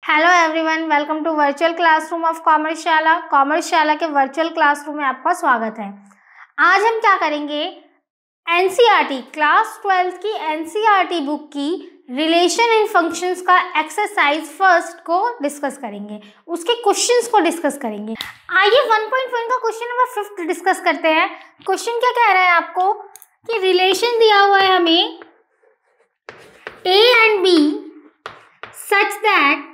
Hello everyone, welcome to virtual classroom of Commerceshala. Commerceshala के virtual classroom में आपका स्वागत है। आज हम क्या करेंगे, एनसीईआरटी क्लास 12 की एनसीईआरटी बुक की रिलेशन इन फंक्शंस का एक्सरसाइज फर्स्ट को डिस्कस करेंगे, उसके क्वेश्चंस को डिस्कस करेंगे। आइए 1.1 का क्वेश्चन नंबर 5 डिस्कस करते हैं। क्वेश्चन क्या कह रहा है आपको कि रिलेशन दिया हुआ है हमें A and B such that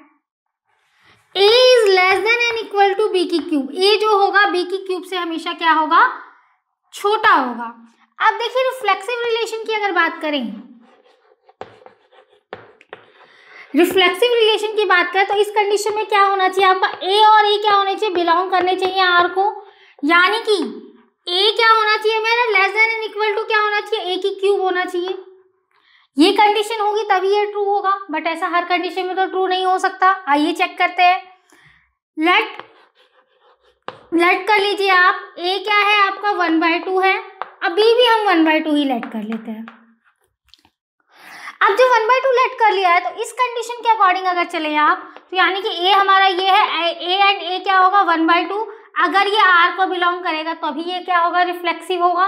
a is less than and equal to b की क्यूब। a जो होगा b की क्यूब से हमेशा क्या होगा, छोटा होगा। अब देखिए रिफ्लेक्सिव रिलेशन की अगर बात करें, रिफ्लेक्सिव रिलेशन की बात करें तो इस कंडीशन में क्या होना चाहिए आपका, a और a क्या होने चाहिए, बिलोंग करने चाहिए r को, यानी कि a क्या होना चाहिए मेरा, less than and equal to क्या होना चाहिए, a की क्यूब होना चाहिए। ये कंडीशन होगी तभी ये ट्रू होगा, बट ऐसा हर कंडीशन में तो ट्रू नहीं हो सकता। आइए चेक करते हैं। लेट कर लीजिए आप, a क्या है आपका 1/2 है, अब b भी हम 1/2 ही लेट कर लेते हैं। अब जो 1/2 लेट कर लिया है तो इस कंडीशन के अकॉर्डिंग अगर चले आप तो यानी कि a हमारा ये है, a एंड a क्या होगा 1/2। अगर ये r को बिलोंग करेगा तो अभी ये क्या होगा, रिफ्लेक्सिव होगा।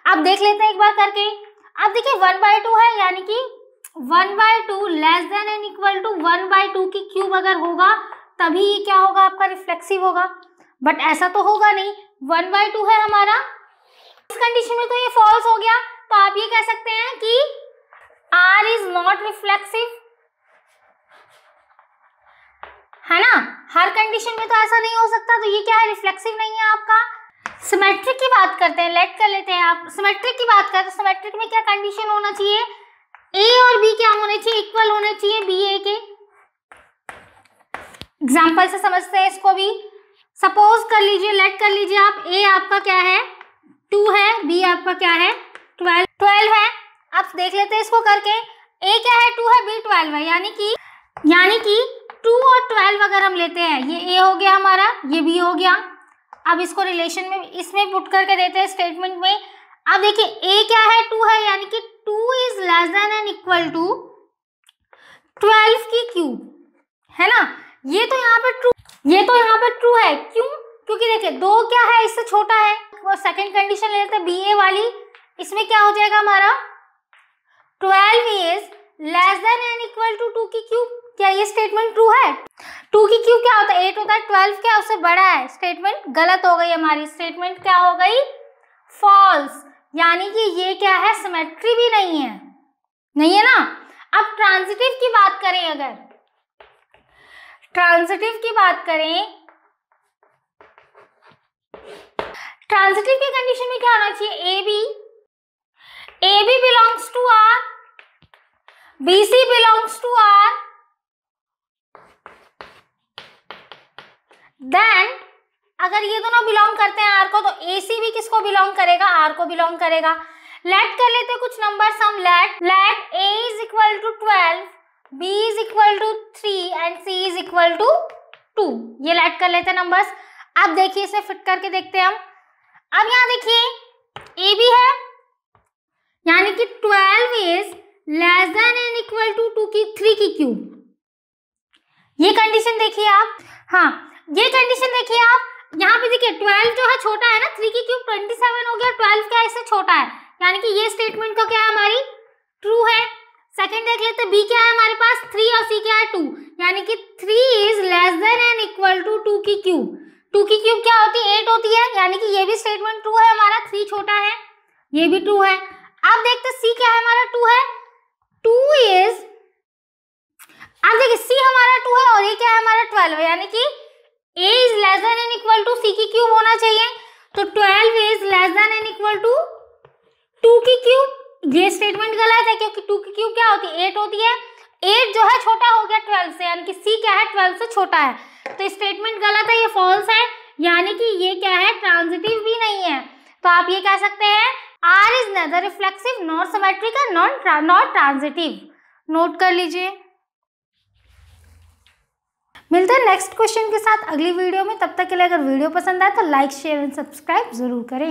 अब देख लेते हैं एक बार करके। अब देखिए 1/2 है, यानी कि 1/2 less than and equal to 1/2 की क्यूब अगर होगा तभी ये क्या होगा आपका, रिफ्लेक्सिव होगा, बट ऐसा तो होगा नहीं, 1/2 है हमारा। इस कंडीशन में तो ये फॉल्स हो गया, तो आप ये कह सकते हैं कि R इज नॉट रिफ्लेक्सिव, है ना। हर कंडीशन में तो ऐसा नहीं हो सकता, तो ये क्या है, रिफ्लेक्सिव नहीं है आपका। सिमेट्रिक की बात करते हैं, लेट कर लेते हैं आप। सिमेट्रिक की बात करते हैं, सिमेट्रिक में क्या कंडीशन होना चाहिए, a और b क्या होने चाहिए, इक्वल होने चाहिए b a के। एग्जाम्पल से समझते हैं इसको भी। सपोज कर लीजिए, लेट कर लीजिए आप, a आपका क्या है 2 है, b आपका क्या है 12 है। अब देख लेते हैं इसको करके, a क्या है 2 है, b 12 है, यानी कि 2 और 12 अगर हम लेते हैं, ये a हो गया हमारा, ये b हो गया। अब इसको रिलेशन में इसमें पुट करके देते हैं स्टेटमेंट में। अब देखिए a क्या है 2 है, यानी कि 2 is less than and equal to 12 की क्यूब, है ना। ये तो यहाँ पे ट्रू है, क्यों, क्योंकि देखिए 2 क्या है, इससे छोटा है। वो सेकंड कंडीशन ले लेते हैं ba वाली, इसमें क्या हो जाएगा हमारा 12 is less than and equal to 2 की क्यूब। क्या ये स्टेटमेंट ट्रू है? 2 की क्यूब क्या होता है, 8 होता है, 12 क्या उससे बड़ा है। स्टेटमेंट गलत हो गई हमारी, स्टेटमेंट क्या हो गई, फॉल्स, यानी कि ये क्या है, सिमेट्री भी नहीं है ना। अब ट्रांजिटिव की बात करें, अगर ट्रांजिटिव की कंडीशन में क्या होना चाहिए, AB belongs to R, BC belongs to R, then अगर ये दोनों बिलोंग करते हैं R को, तो AC भी किसको बिलोंग करेगा, R को बिलोंग करेगा। लेट कर लेते हैं कुछ नंबर्स हम। Let A is equal to 12, B is equal to 3 and C is equal to 2। ये लेट कर लेते हैं नंबर्स। अब देखिए इसे फिट करके देखते हैं हम। अब यहाँ देखिए AB है, यानी कि 12 is less than and equal to 3 की क्यूब। ये कंडीशन देखिए आप, हाँ ये कंडीशन देखिए आप। यहाँ पे देखिए 12 जो है छोटा है ना, 3 की क्यूब 27 हो गया, 12 क्या है इससे छोटा है, यानी कि ये स्टेटमेंट तो क्या है हमारी, ट्रू है। सेकंड देख लेते हैं, B क्या है हमारे पास 3 और C क्या है 2, यानी कि 3 is less than and equal to 2 की क्यूब। 2 की क्यूब क्या होती है, 8 होती है, यानी कि ये भी स्टेटमेंट ट्रू है हमारा, 3 छोटा है, ये भी ट्रू है। अब देखते हैं C क्या है हमारा 2 है, 2 इज, अब देखिए C हमारा 2 है और ये क्या है हमारा 12 है, यानी कि A is less than and equal to C की क्यूब होना चाहिए। तो 12 is less than and equal to 2 की क्यूब। ये स्टेटमेंट गलत है, क्योंकि 2 की क्यूब क्या होती है, 8 होती है। 8 जो है छोटा हो गया 12 से, यानी कि C क्या है 12 से छोटा है, तो स्टेटमेंट गलत है, ये फॉल्स है, यानी कि ये क्या है, ट्रांजिटिव भी नहीं है। तो आप ये कह सकते हैं R is nether reflexive not symmetric and not transitive. Note कर लीजिए। मिलते हैं नेक्स्ट क्वेश्चन के साथ अगली वीडियो में, तब तक के लिए अगर वीडियो पसंद आए तो लाइक शेयर एंड सब्सक्राइब जरूर करें।